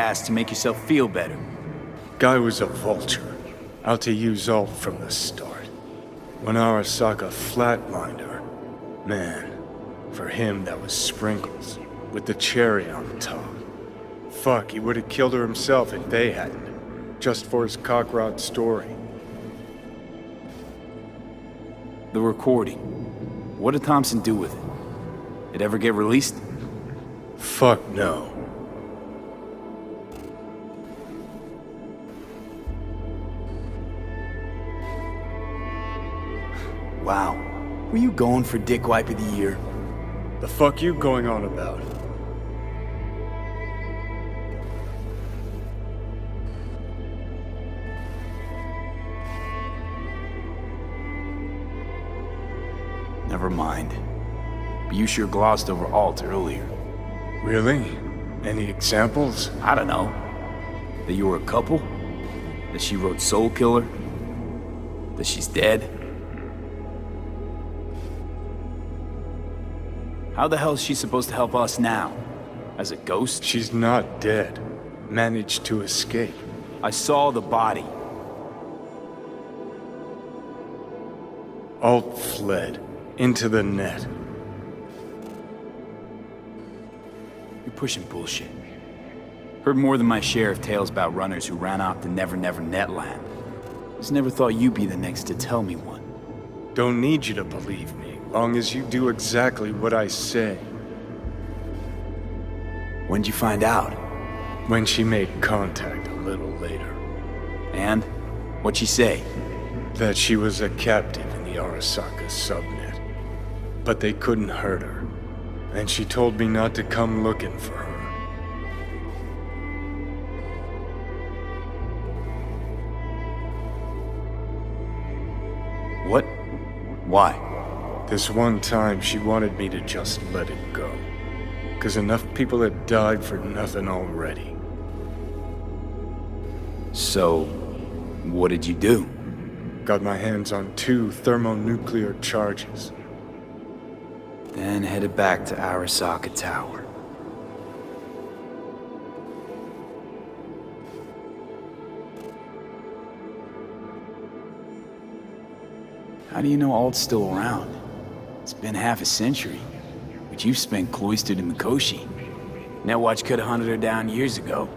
gas to make yourself feel better. Guy was a vulture, out to use Alt from the start. When Arasaka flatlined her, man, for him that was sprinkles, with the cherry on top. Fuck, he would have killed her himself if they hadn't, just for his cockrod story. The recording. What did Thompson do with it? It ever get released? Fuck no. Wow. Were you going for Dick Wipe of the Year? The fuck you going on about? Never mind. But you sure glossed over Alt earlier. Really? Any examples? I don't know. That you were a couple? That she wrote Soul Killer? That she's dead? How the hell is she supposed to help us now? As a ghost? She's not dead. Managed to escape. I saw the body. Alt fled. Into the net. You're pushing bullshit. Heard more than my share of tales about runners who ran off to Never Never Netland. Just never thought you'd be the next to tell me one. Don't need you to believe me, long as you do exactly what I say. When'd you find out? When she made contact a little later. And? What'd she say? That she was a captive in the Arasaka subnet. But they couldn't hurt her. And she told me not to come looking for her. What? Why? This one time she wanted me to just let it go. 'Cause enough people had died for nothing already. So, what did you do? Got my hands on 2 thermonuclear charges. Then headed back to Arasaka Tower. How do you know Alt's still around? It's been half a century, but you've spent cloistered in Mikoshi. Netwatch could have hunted her down years ago.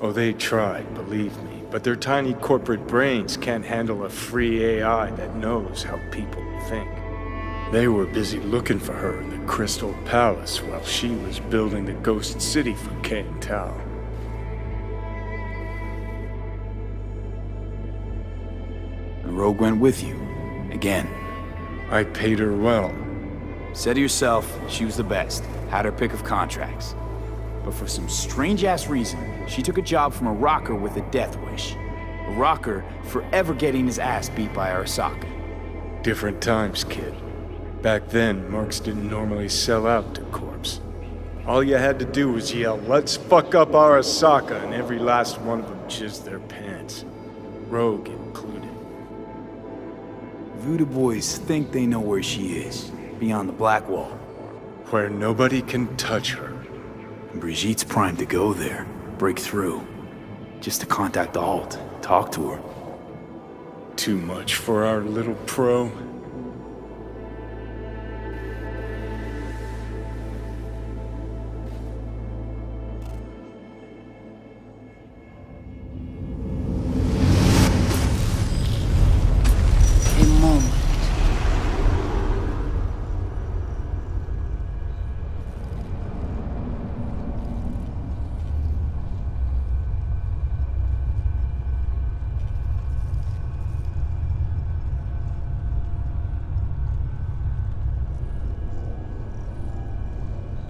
Oh, they tried, believe me, but their tiny corporate brains can't handle a free AI that knows how people think. They were busy looking for her in the Crystal Palace while she was building the Ghost City for Kang Tao. And Rogue went with you. Again. I paid her well. Said herself she was the best. Had her pick of contracts. But for some strange-ass reason, she took a job from a rocker with a death wish. A rocker forever getting his ass beat by Arasaka. Different times, kid. Back then, mercs didn't normally sell out to corpse. All you had to do was yell, "Let's fuck up Arasaka," and every last one of them jizzed their pants. Rogue included. Voodoo boys think they know where she is, beyond the Black Wall. Where nobody can touch her. And Brigitte's primed to go there, break through. Just to contact Alt, talk to her. Too much for our little pro.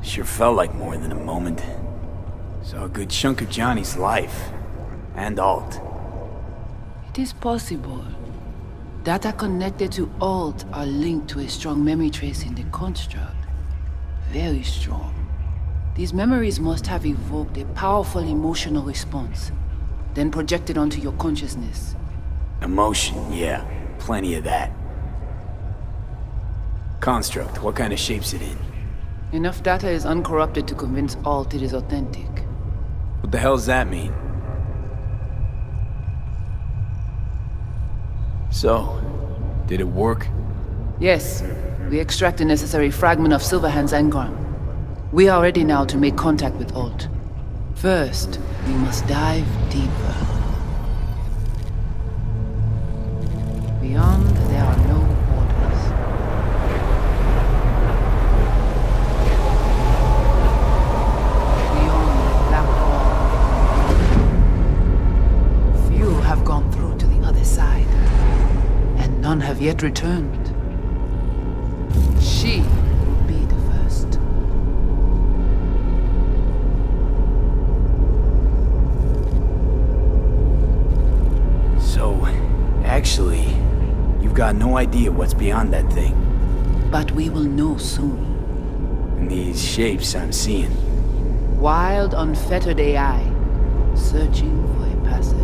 Sure felt like more than a moment. Saw a good chunk of Johnny's life. And Alt. It is possible. Data connected to Alt are linked to a strong memory trace in the construct. Very strong. These memories must have evoked a powerful emotional response, then projected onto your consciousness. Emotion, yeah. Plenty of that. Construct, what kind of shape's it in? Enough data is uncorrupted to convince Alt it is authentic. What the hell does that mean? So, did it work? Yes, we extract the necessary fragment of Silverhand's engram. We are ready now to make contact with Alt. First, we must dive deeper. Beyond, there are no borders. Beyond the black wall. Few have gone through to the other side, and none have yet returned. She will be the first. So, actually, you've got no idea what's beyond that thing. But we will know soon. And these shapes I'm seeing. Wild, unfettered AI, searching for a passage.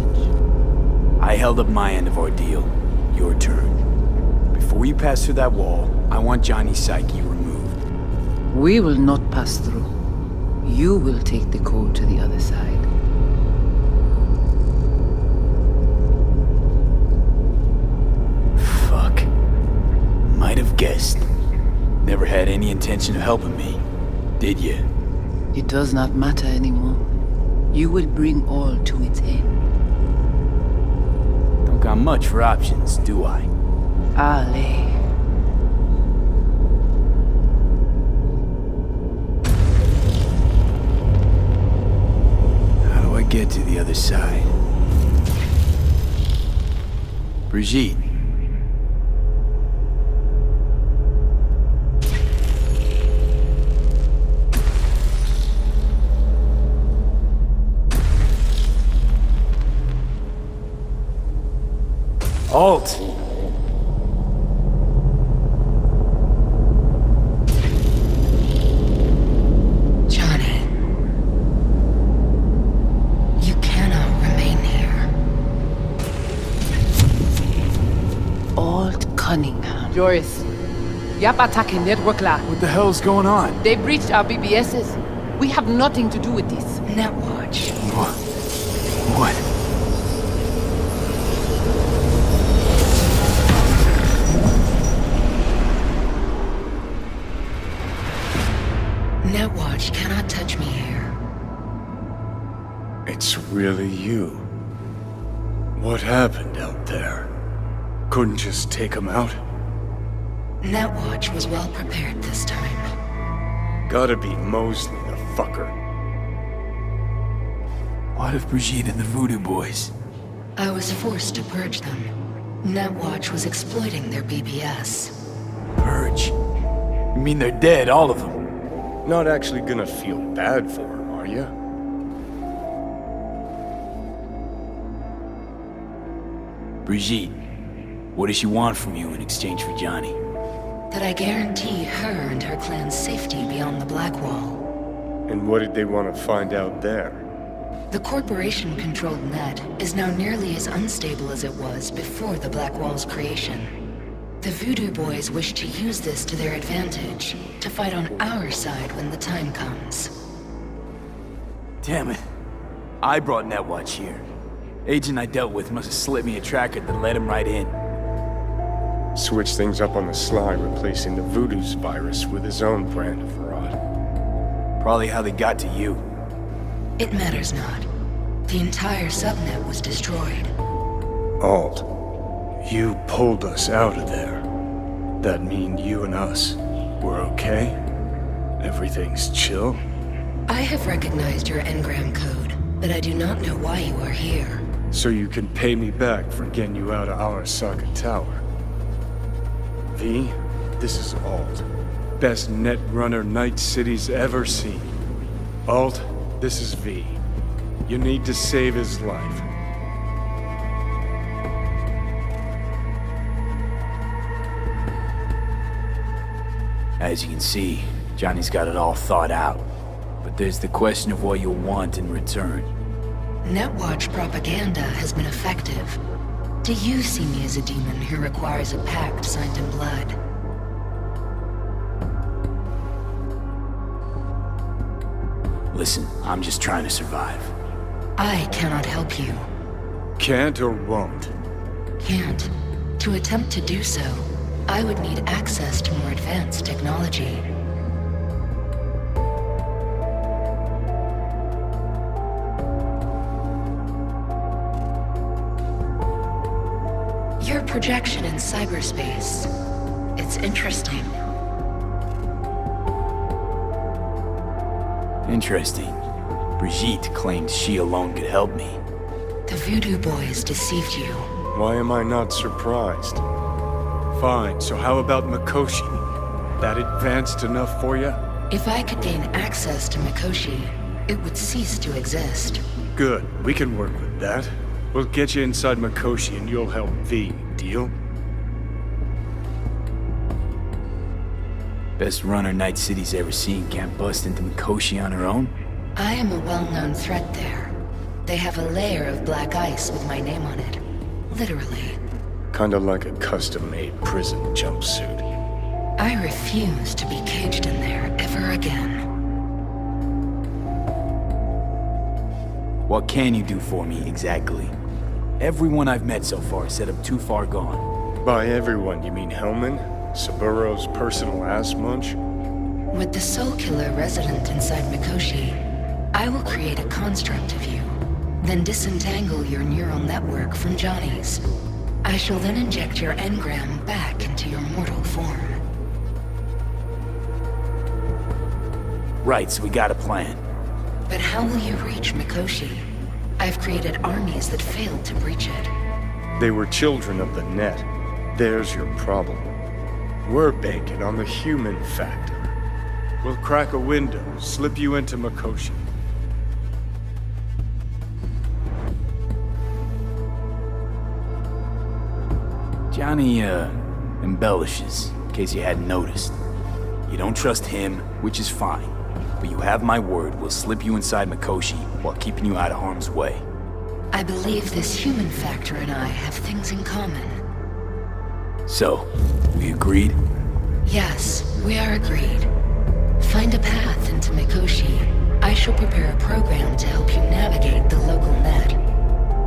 I held up my end of our deal. Your turn. Before you pass through that wall, I want Johnny's psyche removed. We will not pass through. You will take the code to the other side. Fuck. Might have guessed. Never had any intention of helping me, did you? It does not matter anymore. You will bring all to its end. Don't got much for options, do I? Ale. How do I get to the other side? Brigitte. Alt! Johnny, you cannot remain here. Alt Cunningham. Joris, Yap attacking network lab. What the hell's going on? They breached our BBSs. We have nothing to do with this. Netwatch. What? Netwatch cannot touch me here. It's really you. What happened out there? Couldn't just take him out? Netwatch was well prepared this time. Gotta be Mosley, the fucker. What if Brigitte and the Voodoo Boys? I was forced to purge them. Netwatch was exploiting their BBS. Purge? You mean they're dead, all of them? Not actually gonna feel bad for him, are you? Brigitte, what does she want from you in exchange for Johnny? That I guarantee her and her clan's safety beyond the Black Wall. And what did they want to find out there? The corporation-controlled net is now nearly as unstable as it was before the Black Wall's creation. The Voodoo Boys wish to use this to their advantage, to fight on our side when the time comes. Damn it. I brought Netwatch here. Agent I dealt with must have slipped me a tracker that let him right in. Switch things up on the sly, replacing the Voodoo's virus with his own brand of rot. Probably how they got to you. It matters not. The entire subnet was destroyed. Alt, you pulled us out of there. That mean you and us, we're okay? Everything's chill? I have recognized your engram code, but I do not know why you are here. So you can pay me back for getting you out of Arasaka Tower. V, this is Alt. Best netrunner Night City's ever seen. Alt, this is V. You need to save his life. As you can see, Johnny's got it all thought out. But there's the question of what you'll want in return. Netwatch propaganda has been effective. Do you see me as a demon who requires a pact signed in blood? Listen, I'm just trying to survive. I cannot help you. Can't or won't? Can't. To attempt to do so, I would need access to more advanced technology. Your projection in cyberspace. It's interesting. Interesting. Brigitte claimed she alone could help me. The Voodoo Boys deceived you. Why am I not surprised? Fine, so how about Mikoshi? That advanced enough for you? If I could gain access to Mikoshi, it would cease to exist. Good, we can work with that. We'll get you inside Mikoshi and you'll help V, deal? Best runner Night City's ever seen can't bust into Mikoshi on her own? I am a well-known threat there. They have a layer of black ice with my name on it. Literally. Kinda like a custom-made prison jumpsuit. I refuse to be caged in there ever again. What can you do for me, exactly? Everyone I've met so far said I'm too far gone. By everyone, you mean Hellman? Saburo's personal ass munch? With the Soul Killer resident inside Mikoshi, I will create a construct of you, then disentangle your neural network from Johnny's. I shall then inject your engram back into your mortal form. Right, so we got a plan. But how will you reach Mikoshi? I've created armies that failed to breach it. They were children of the net. There's your problem. We're banking on the human factor. We'll crack a window, slip you into Mikoshi. Johnny, embellishes, in case you hadn't noticed. You don't trust him, which is fine. But you have my word, we'll slip you inside Mikoshi while keeping you out of harm's way. I believe this human factor and I have things in common. So, we agreed? Yes, we are agreed. Find a path into Mikoshi. I shall prepare a program to help you navigate the local net.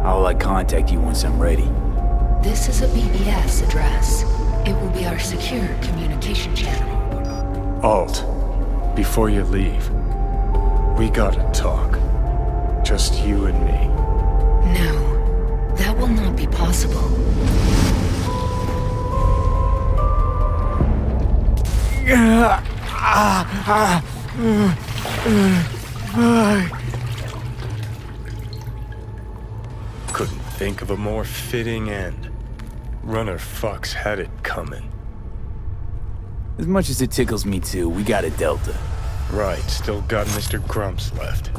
How will I contact you once I'm ready? This is a BBS address. It will be our secure communication channel. Alt, before you leave, we gotta talk. Just you and me. No, that will not be possible. Couldn't think of a more fitting end. Runner fucks had it coming. As much as it tickles me too, we got a Delta. Right, still got Mr. Grumps left.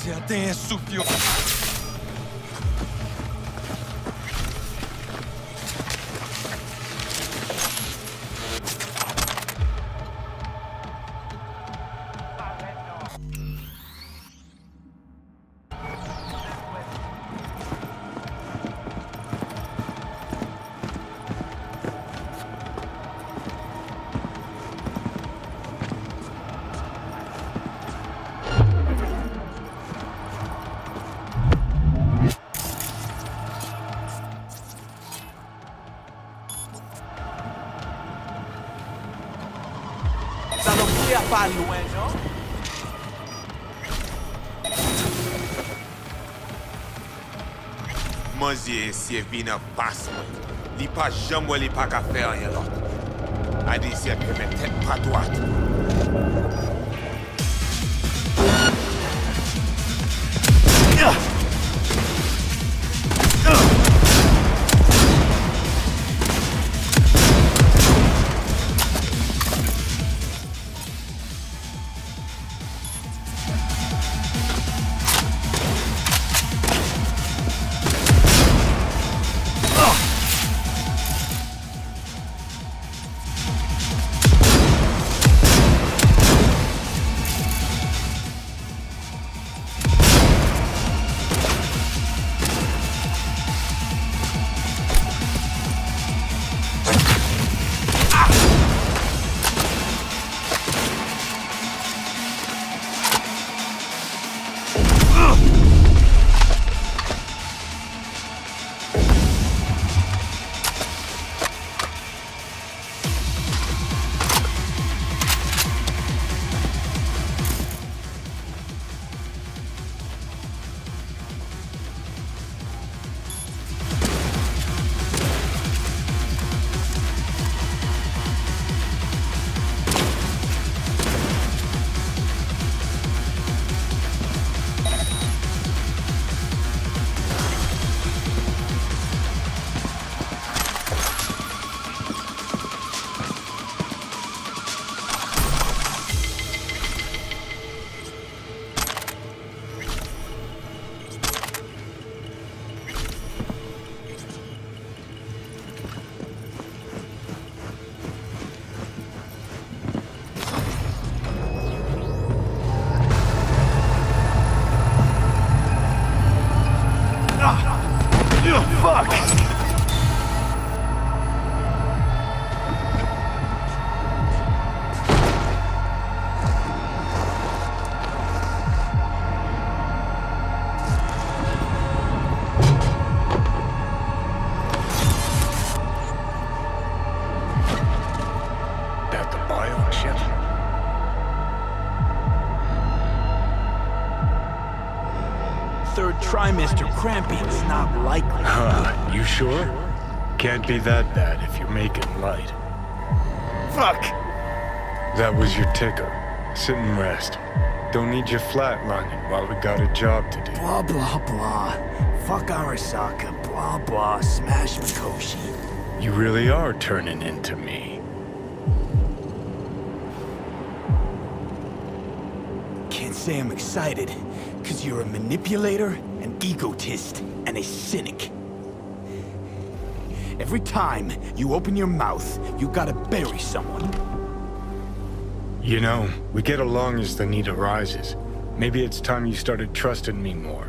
Certains soupions. Ça ne peut pas loin, non? Monsieur si vient passe moi. Li pas jamais li pas qu'à faire rien d'autre. A dit si que mettre tête pas droite. Third trimester cramping's not likely. You sure? Can't be that bad if you're making light. Fuck! That was your ticker. Sit and rest. Don't need you flatlining while we got a job to do. Blah, blah, blah. Fuck Arasaka. Blah, blah. Smash Mikoshi. You really are turning into me. Can't say I'm excited, because you're a manipulator, an egotist, and a cynic. Every time you open your mouth, you gotta bury someone. You know, we get along as the need arises. Maybe it's time you started trusting me more.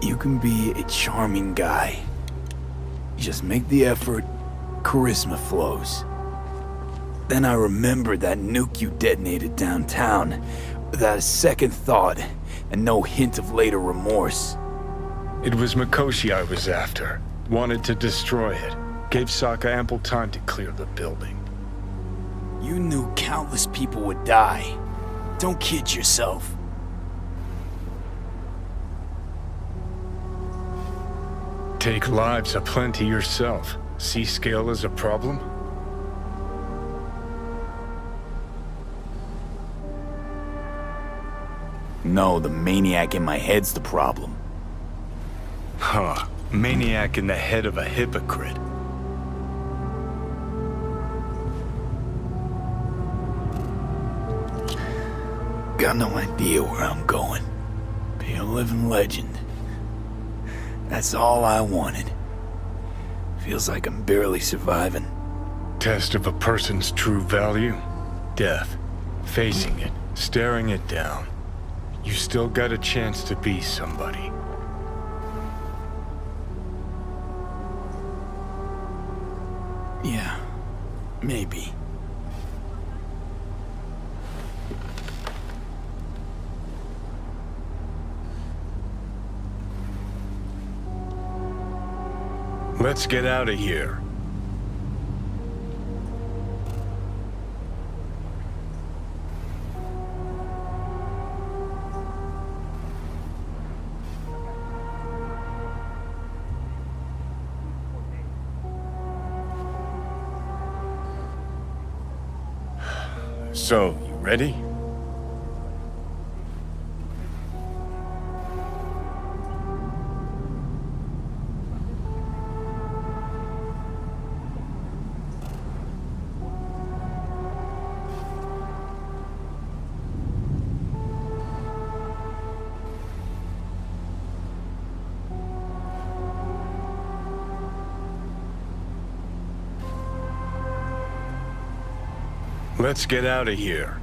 You can be a charming guy. You just make the effort, charisma flows. Then I remembered that nuke you detonated downtown, without a second thought, and no hint of later remorse. It was Mikoshi I was after. Wanted to destroy it. Gave Sokka ample time to clear the building. You knew countless people would die. Don't kid yourself. Take lives aplenty yourself. See scale as a problem? No, the maniac in my head's the problem. Huh. Maniac in the head of a hypocrite. Got no idea where I'm going. Be a living legend. That's all I wanted. Feels like I'm barely surviving. Test of a person's true value? Death. Facing it, staring it down. You still got a chance to be somebody. Yeah, maybe. Let's get out of here. So, you ready? Let's get out of here.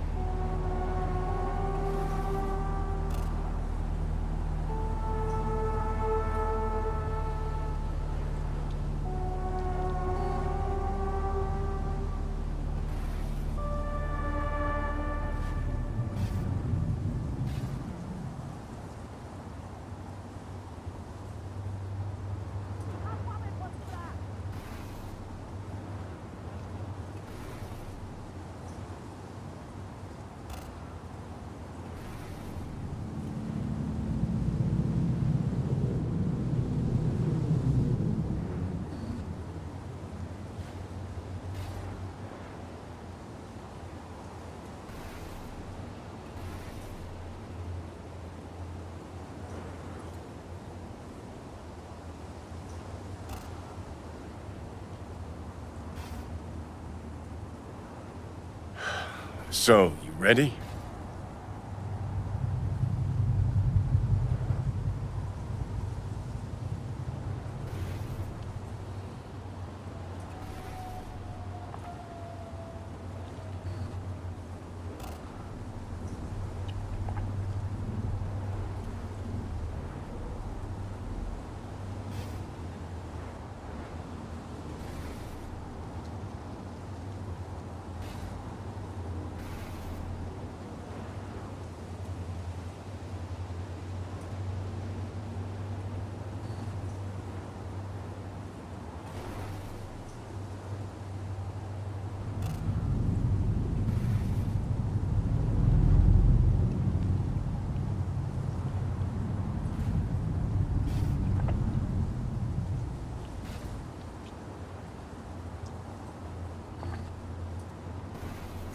So, you ready?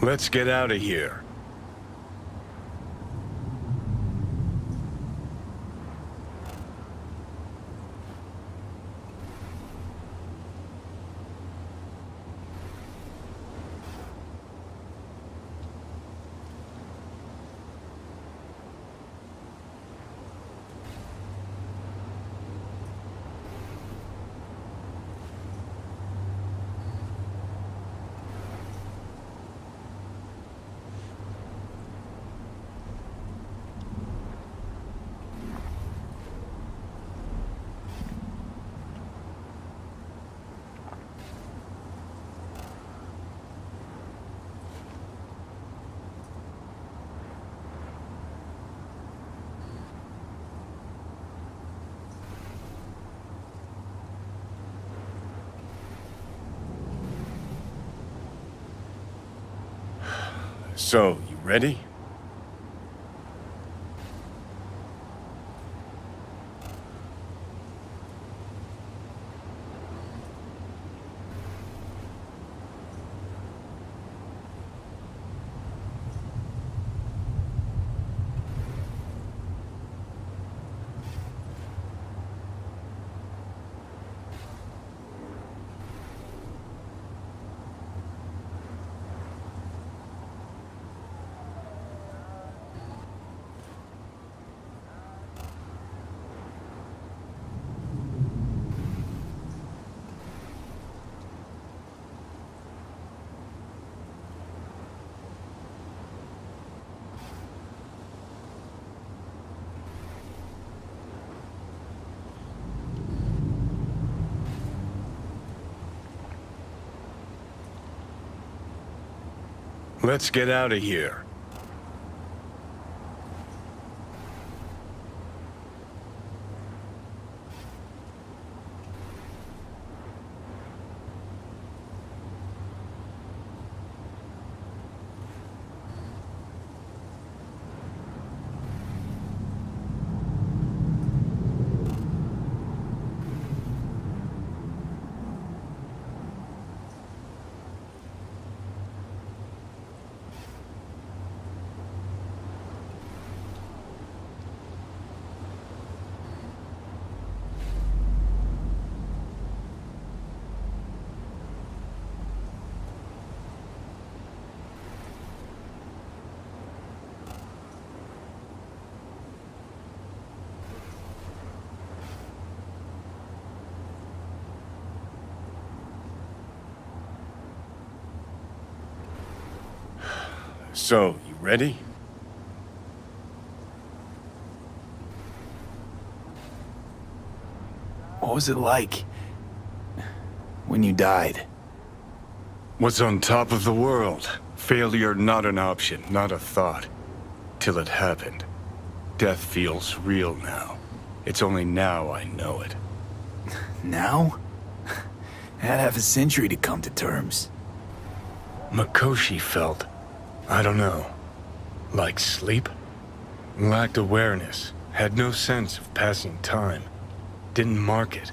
Let's get out of here. So, you ready? Let's get out of here. So, you ready? What was it like when you died? What's on top of the world? Failure not an option, not a thought. Till it happened. Death feels real now. It's only now I know it. Now? I had half a century to come to terms. Mikoshi felt, I don't know, like sleep? Lacked awareness, had no sense of passing time. Didn't mark it.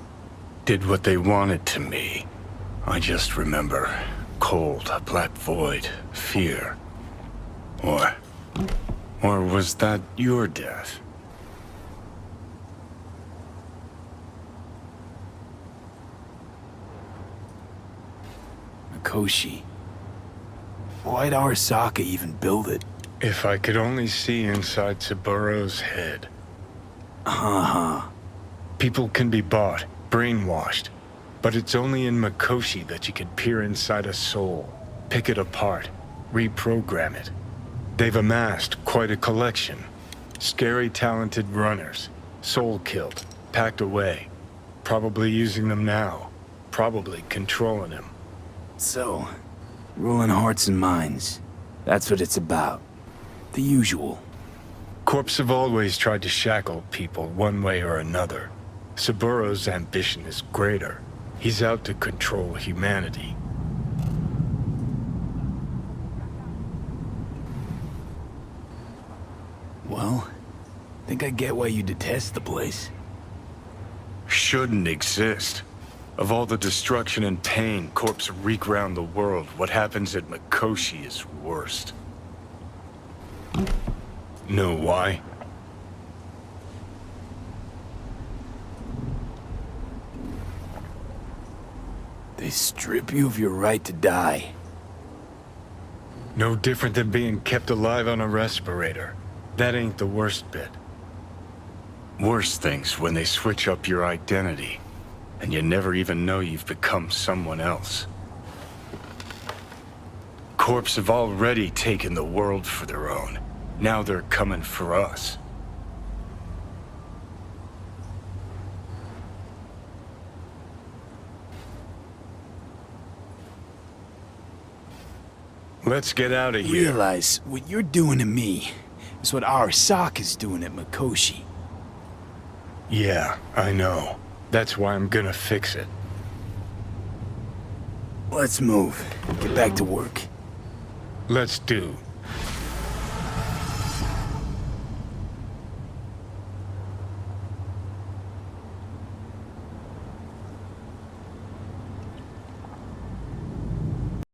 Did what they wanted to me. I just remember cold, a black void, fear. Or was that your death? Mikoshi. Why'd Arasaka even build it? If I could only see inside Saburo's head. People can be bought, brainwashed. But it's only in Mikoshi that you can peer inside a soul, pick it apart, reprogram it. They've amassed quite a collection. Scary, talented runners, soul-killed, packed away. Probably using them now. Probably controlling him. So, ruling hearts and minds. That's what it's about. The usual. Corps have always tried to shackle people one way or another. Saburo's ambition is greater. He's out to control humanity. Well, I think I get why you detest the place. Shouldn't exist. Of all the destruction and pain Corps wreak round the world, what happens at Mikoshi is worst. Know why? They strip you of your right to die. No different than being kept alive on a respirator. That ain't the worst bit. Worst thing's when they switch up your identity, and you never even know you've become someone else. Corps have already taken the world for their own. Now they're coming for us. Let's get out of here. Realize what you're doing to me is what Arasaka's doing at Mikoshi. Yeah, I know. That's why I'm gonna fix it. Let's move. Get back to work. Let's do.